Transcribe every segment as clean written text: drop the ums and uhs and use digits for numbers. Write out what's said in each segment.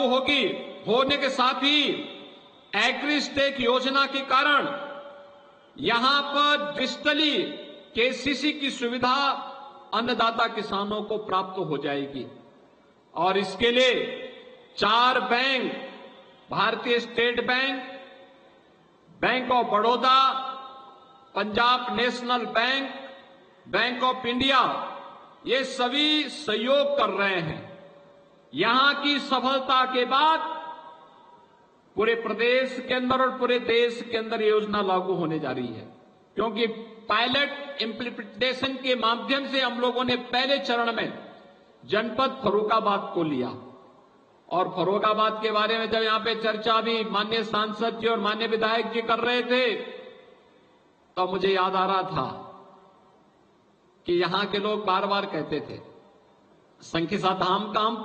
होने के साथ ही एग्रीस्टेक योजना के कारण यहां पर डिजिटली केसीसी की सुविधा अन्नदाता किसानों को प्राप्त हो जाएगी और इसके लिए 4 बैंक, भारतीय state bank, bank of Baroda, Punjab national bank, bank of India, ये सभी सहयोग कर रहे हैं। यहां की सफलता के बाद पूरे प्रदेश के अंदर और पूरे देश के अंदर योजना लागू होने जा रही है, क्योंकि पायलट इंप्लीमेंटेशन के माध्यम से हम लोगों ने पहले चरण में जनपद फर्रुखाबाद को लिया और फर्रुखाबाद के बारे में जब यहां पे चर्चा भी माननीय सांसद जी और माननीय विधायक जी कर रहे थे तो मुझे याद आ रहा था कि यहां के लोग बार बार कहते थे संकिसा धाम का हम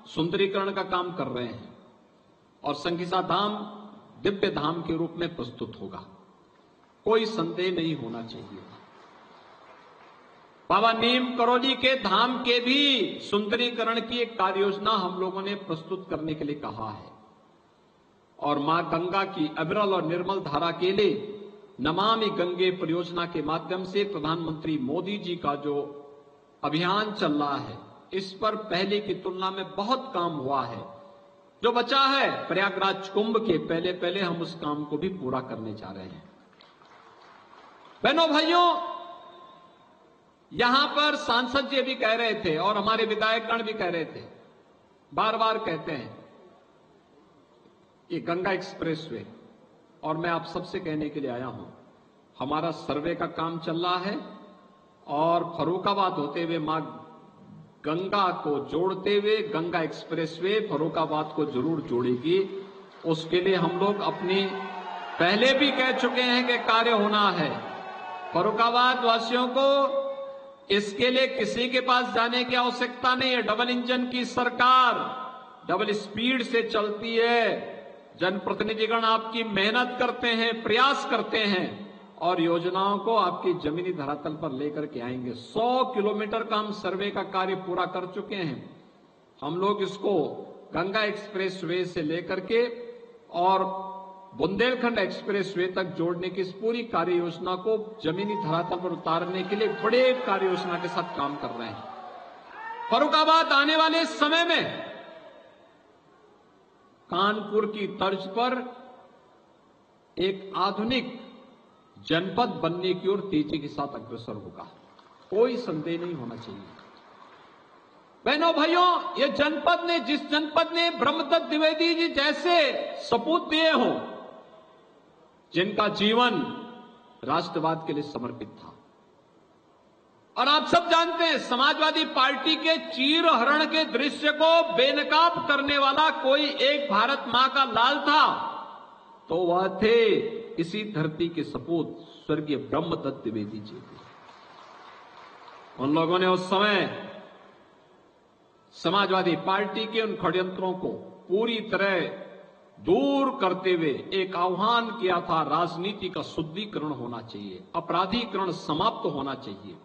सुंदरीकरण का काम कर रहे हैं और संकिसा धाम दिव्य धाम के रूप में प्रस्तुत होगा, कोई संदेह नहीं होना चाहिए। बाबा नीम करोली के धाम के भी सुंदरीकरण की एक कार्य योजना हम लोगों ने प्रस्तुत करने के लिए कहा है और मां गंगा की अविरल और निर्मल धारा के लिए नमामि गंगे परियोजना के माध्यम से प्रधानमंत्री मोदी जी का जो अभियान चल रहा है, इस पर पहले की तुलना में बहुत काम हुआ है। जो बचा है प्रयागराज कुंभ के पहले पहले हम उस काम को भी पूरा करने जा रहे हैं। बहनों भाइयों, यहां पर सांसद जी भी कह रहे थे और हमारे विधायकगण भी कह रहे थे, बार बार कहते हैं कि गंगा एक्सप्रेस वे, और मैं आप सबसे कहने के लिए आया हूं, हमारा सर्वे का काम चल रहा है और फर्रुखाबाद होते हुए मां गंगा को जोड़ते हुए गंगा एक्सप्रेसवे फर्रुखाबाद को जरूर जोड़ेगी। उसके लिए हम लोग अपनी पहले भी कह चुके हैं कि कार्य होना है। फर्रुखाबाद वासियों को इसके लिए किसी के पास जाने की आवश्यकता नहीं है। डबल इंजन की सरकार डबल स्पीड से चलती है। जनप्रतिनिधिगण आपकी मेहनत करते हैं, प्रयास करते हैं और योजनाओं को आपकी जमीनी धरातल पर लेकर के आएंगे। 100 किलोमीटर का हम सर्वे का कार्य पूरा कर चुके हैं। हम लोग इसको गंगा एक्सप्रेस वे से लेकर के और बुंदेलखंड एक्सप्रेस वे तक जोड़ने की इस पूरी कार्य योजना को जमीनी धरातल पर उतारने के लिए बड़े कार्य योजना के साथ काम कर रहे हैं। फर्रुखाबाद आने वाले समय में कानपुर की तर्ज पर एक आधुनिक जनपद बनने की ओर तेजी के साथ अग्रसर होगा, कोई संदेह नहीं होना चाहिए। बहनों भाइयों, ये जनपद ने, जिस जनपद ने ब्रह्मदत्त द्विवेदी जी जैसे सपूत दिए हों, जिनका जीवन राष्ट्रवाद के लिए समर्पित था, और आप सब जानते हैं समाजवादी पार्टी के चीर हरण के दृश्य को बेनकाब करने वाला कोई एक भारत मां का लाल था तो वह थे इसी धरती के सपूत स्वर्गीय ब्रह्मदत्त द्विवेदी जी। उन लोगों ने उस समय समाजवादी पार्टी के उन षड्यंत्रों को पूरी तरह दूर करते हुए एक आह्वान किया था, राजनीति का शुद्धिकरण होना चाहिए, अपराधीकरण समाप्त होना चाहिए।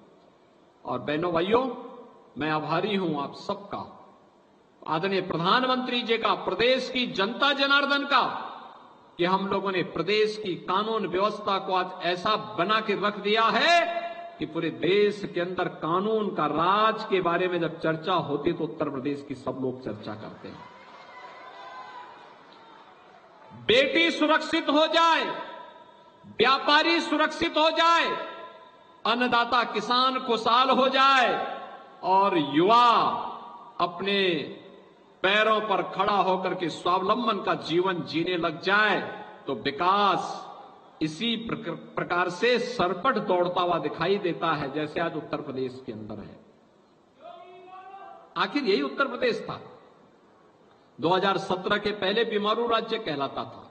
और बहनों भाइयों, मैं आभारी हूं आप सबका, आदरणीय प्रधानमंत्री जी का, प्रदेश की जनता जनार्दन का, कि हम लोगों ने प्रदेश की कानून व्यवस्था को आज ऐसा बना के रख दिया है कि पूरे देश के अंदर कानून का राज के बारे में जब चर्चा होती तो उत्तर प्रदेश की सब लोग चर्चा करते हैं। बेटी सुरक्षित हो जाए, व्यापारी सुरक्षित हो जाए, अन्नदाता किसान खुशहाल हो जाए और युवा अपने पैरों पर खड़ा होकर के स्वावलंबन का जीवन जीने लग जाए तो विकास इसी प्रकार से सरपट दौड़ता हुआ दिखाई देता है, जैसे आज उत्तर प्रदेश के अंदर है। आखिर यही उत्तर प्रदेश था। 2017 के पहले बीमारू राज्य कहलाता था।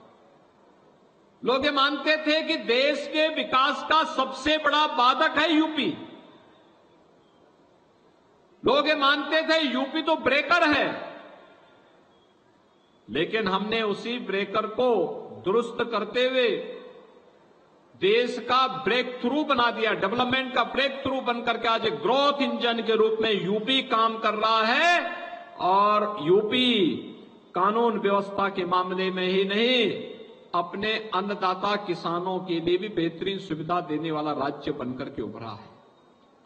लोग ये मानते थे कि देश के विकास का सबसे बड़ा बाधक है यूपी। लोग ये मानते थे यूपी तो ब्रेकर है, लेकिन हमने उसी ब्रेकर को दुरुस्त करते हुए देश का ब्रेक थ्रू बना दिया, डेवलपमेंट का ब्रेक थ्रू बनकर के आज एक ग्रोथ इंजन के रूप में यूपी काम कर रहा है और यूपी कानून व्यवस्था के मामले में ही नहीं, अपने अन्नदाता किसानों के लिए भी बेहतरीन सुविधा देने वाला राज्य बनकर के उभरा है।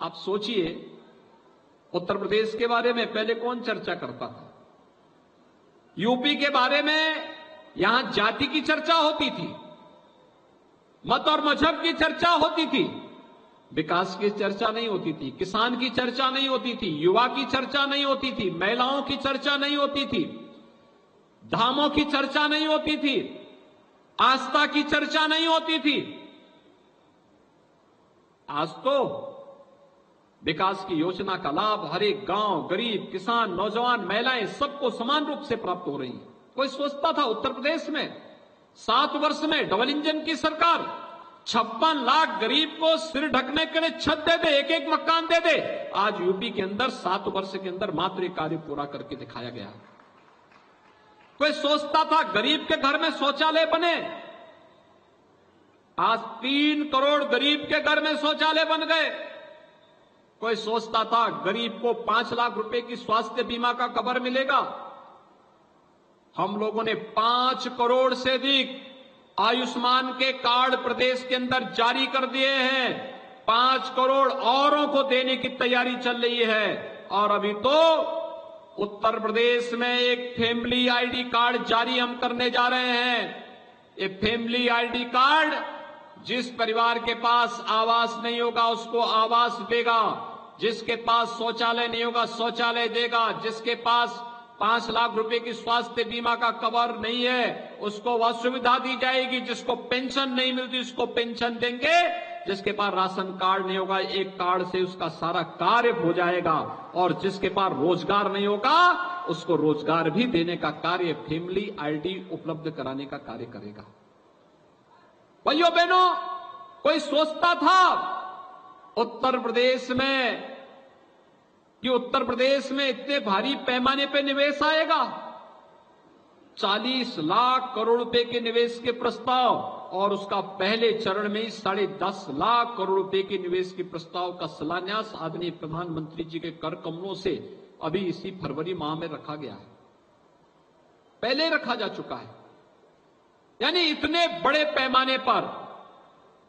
आप सोचिए, उत्तर प्रदेश के बारे में पहले कौन चर्चा करता था? यूपी के बारे में यहां जाति की चर्चा होती थी, मत और मजहब की चर्चा होती थी, विकास की चर्चा नहीं होती थी, किसान की चर्चा नहीं होती थी, युवा की चर्चा नहीं होती थी, महिलाओं की चर्चा नहीं होती थी, धामों की चर्चा नहीं होती थी, आस्था की चर्चा नहीं होती थी। आज तो विकास की योजना का लाभ हर एक गांव, गरीब, किसान, नौजवान, महिलाएं सबको समान रूप से प्राप्त हो रही है। कोई सोचता था उत्तर प्रदेश में 7 वर्ष में डबल इंजन की सरकार 56 लाख गरीब को सिर ढकने के लिए छत दे दे, एक एक मकान दे दे। आज यूपी के अंदर 7 वर्ष के अंदर मात्र एक कार्य पूरा करके दिखाया गया। कोई सोचता था गरीब के घर में शौचालय बने, आज 3 करोड़ गरीब के घर में शौचालय बन गए। कोई सोचता था गरीब को 5 लाख रुपए की स्वास्थ्य बीमा का कवर मिलेगा, हम लोगों ने 5 करोड़ से अधिक आयुष्मान के कार्ड प्रदेश के अंदर जारी कर दिए हैं। 5 करोड़ औरों को देने की तैयारी चल रही है। और अभी तो उत्तर प्रदेश में एक फैमिली आईडी कार्ड जारी हम करने जा रहे हैं। ये फैमिली आईडी कार्ड जिस परिवार के पास आवास नहीं होगा उसको आवास देगा, जिसके पास शौचालय नहीं होगा शौचालय देगा, जिसके पास 5 लाख रुपए की स्वास्थ्य बीमा का कवर नहीं है उसको वह सुविधा दी जाएगी, जिसको पेंशन नहीं मिलती उसको पेंशन देंगे, जिसके पास राशन कार्ड नहीं होगा एक कार्ड से उसका सारा कार्य हो जाएगा, और जिसके पास रोजगार नहीं होगा उसको रोजगार भी देने का कार्य फैमिली आईडी उपलब्ध कराने का कार्य करेगा। भाइयों बहनों, कोई सोचता था उत्तर प्रदेश में कि उत्तर प्रदेश में इतने भारी पैमाने पे निवेश आएगा? 40 लाख करोड़ रुपए के निवेश के प्रस्ताव, और उसका पहले चरण में ही 10.5 लाख करोड़ रुपए के निवेश के प्रस्ताव का शिलान्यास आदरणीय प्रधानमंत्री जी के कर कमलों से अभी इसी फरवरी माह में रखा गया है, पहले रखा जा चुका है। यानी इतने बड़े पैमाने पर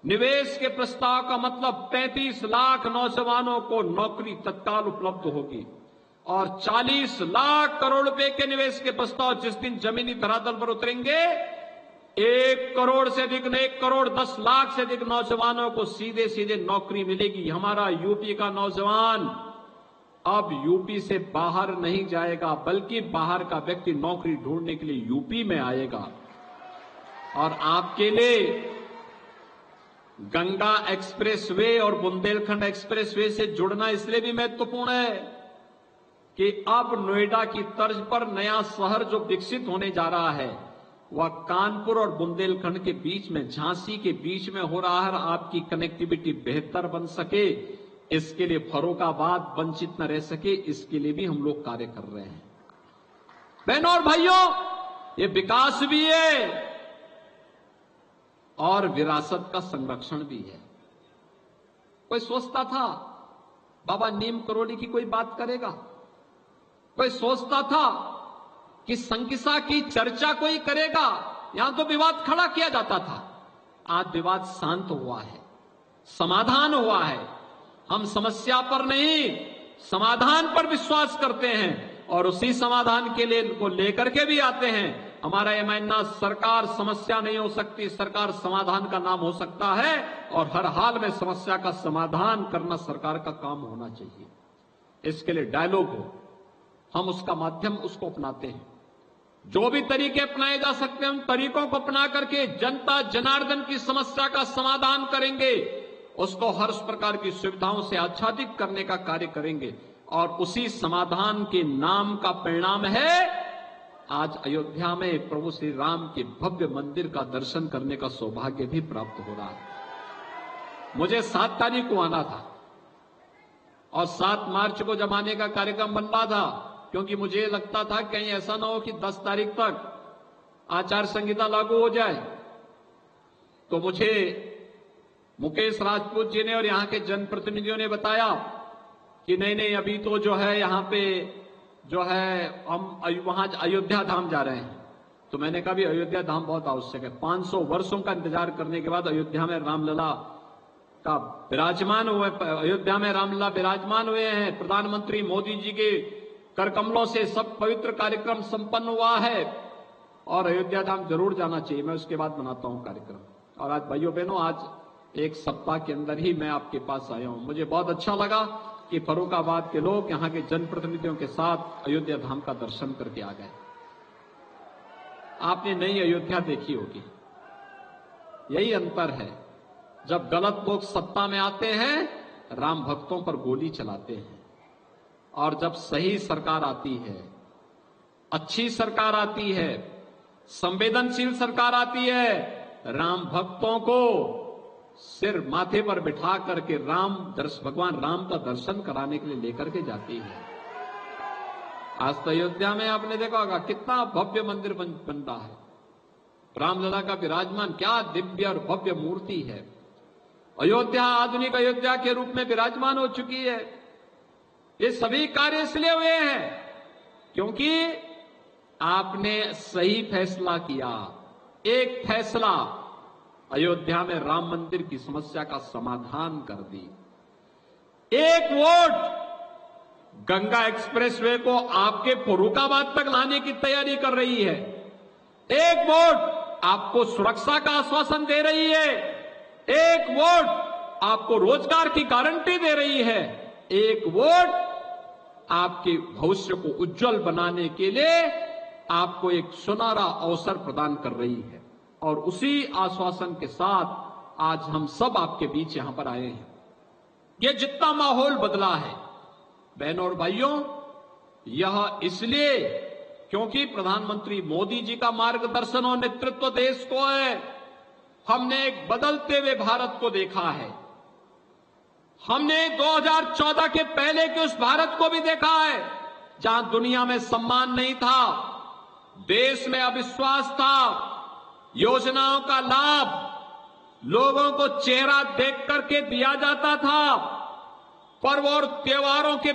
निवेश के प्रस्ताव का मतलब 35 लाख नौजवानों को नौकरी तत्काल उपलब्ध होगी, और 40 लाख करोड़ रुपए के निवेश के प्रस्ताव जिस दिन जमीनी धरातल पर उतरेंगे 1 करोड़ से अधिक, 1 करोड़ 10 लाख से अधिक नौजवानों को सीधे सीधे नौकरी मिलेगी। हमारा यूपी का नौजवान अब यूपी से बाहर नहीं जाएगा, बल्कि बाहर का व्यक्ति नौकरी ढूंढने के लिए यूपी में आएगा। और आपके लिए गंगा एक्सप्रेसवे और बुंदेलखंड एक्सप्रेसवे से जुड़ना इसलिए भी महत्वपूर्ण है कि अब नोएडा की तर्ज पर नया शहर जो विकसित होने जा रहा है वह कानपुर और बुंदेलखंड के बीच में, झांसी के बीच में हो रहा है। आपकी कनेक्टिविटी बेहतर बन सके, इसके लिए फर्रुखाबाद वंचित न रह सके, इसके लिए भी हम लोग कार्य कर रहे हैं। बहनों और भाइयों, ये विकास भी है और विरासत का संरक्षण भी है। कोई सोचता था बाबा नीम करोली की कोई बात करेगा? कोई सोचता था कि संकिसा की चर्चा कोई करेगा? यहां तो विवाद खड़ा किया जाता था, आज विवाद शांत हुआ है, समाधान हुआ है। हम समस्या पर नहीं समाधान पर विश्वास करते हैं और उसी समाधान के लिए को लेकर के भी आते हैं। हमारा यह मानना सरकार समस्या नहीं हो सकती, सरकार समाधान का नाम हो सकता है, और हर हाल में समस्या का समाधान करना सरकार का काम होना चाहिए। इसके लिए डायलॉग हो, हम उसका माध्यम उसको अपनाते हैं। जो भी तरीके अपनाए जा सकते हैं उन तरीकों को अपना करके जनता जनार्दन की समस्या का समाधान करेंगे, उसको हर प्रकार की सुविधाओं से आच्छादित करने का कार्य करेंगे, और उसी समाधान के नाम का परिणाम है आज अयोध्या में प्रभु श्री राम के भव्य मंदिर का दर्शन करने का सौभाग्य भी प्राप्त हो रहा है। मुझे 7 तारीख को आना था और 7 मार्च को जब आने का कार्यक्रम बन रहा था, क्योंकि मुझे लगता था कहीं ऐसा ना हो कि 10 तारीख तक आचार संहिता लागू हो जाए। तो मुझे मुकेश राजपूत जी ने और यहां के जनप्रतिनिधियों ने बताया कि नहीं नहीं, अभी तो जो है यहां पे जो है हम वहां अयोध्या धाम जा रहे हैं, तो मैंने कहा भी अयोध्या धाम बहुत आवश्यक है। 500 वर्षों का इंतजार करने के बाद अयोध्या में रामलला का विराजमान हुए, अयोध्या में रामलला विराजमान हुए हैं। प्रधानमंत्री मोदी जी के कर कमलों से सब पवित्र कार्यक्रम संपन्न हुआ है और अयोध्या धाम जरूर जाना चाहिए। मैं उसके बाद बनाता हूं कार्यक्रम। और आज भाइयों बहनों, आज एक सप्ताह के अंदर ही मैं आपके पास आया हूं। मुझे बहुत अच्छा लगा कि फर्रुखाबाद के लोग यहां के जनप्रतिनिधियों के साथ अयोध्या धाम का दर्शन करके आ गए। आपने नई अयोध्या देखी होगी। यही अंतर है, जब गलत लोग सत्ता में आते हैं राम भक्तों पर गोली चलाते हैं, और जब सही सरकार आती है, अच्छी सरकार आती है, संवेदनशील सरकार आती है, राम भक्तों को सिर माथे पर बिठा करके भगवान राम का दर्शन कराने के लिए लेकर के जाती है। आज तो अयोध्या में आपने देखा होगा कितना भव्य मंदिर बन रहा है। रामलला का विराजमान क्या दिव्य और भव्य मूर्ति है। अयोध्या आधुनिक अयोध्या के रूप में विराजमान हो चुकी है। ये सभी कार्य इसलिए हुए हैं क्योंकि आपने सही फैसला किया। एक फैसला अयोध्या में राम मंदिर की समस्या का समाधान कर दी। एक वोट गंगा एक्सप्रेसवे को आपके फर्रुखाबाद तक लाने की तैयारी कर रही है। एक वोट आपको सुरक्षा का आश्वासन दे रही है। एक वोट आपको रोजगार की गारंटी दे रही है। एक वोट आपके भविष्य को उज्जवल बनाने के लिए आपको एक सुनहरा अवसर प्रदान कर रही है। और उसी आश्वासन के साथ आज हम सब आपके बीच यहां पर आए हैं। ये जितना माहौल बदला है बहनों और भाइयों, यह इसलिए क्योंकि प्रधानमंत्री मोदी जी का मार्गदर्शन और नेतृत्व देश को है। हमने एक बदलते हुए भारत को देखा है। हमने 2014 के पहले के उस भारत को भी देखा है जहां दुनिया में सम्मान नहीं था, देश में अविश्वास था, योजनाओं का लाभ लोगों को चेहरा देख करके दिया जाता था, पर्व और त्योहारों के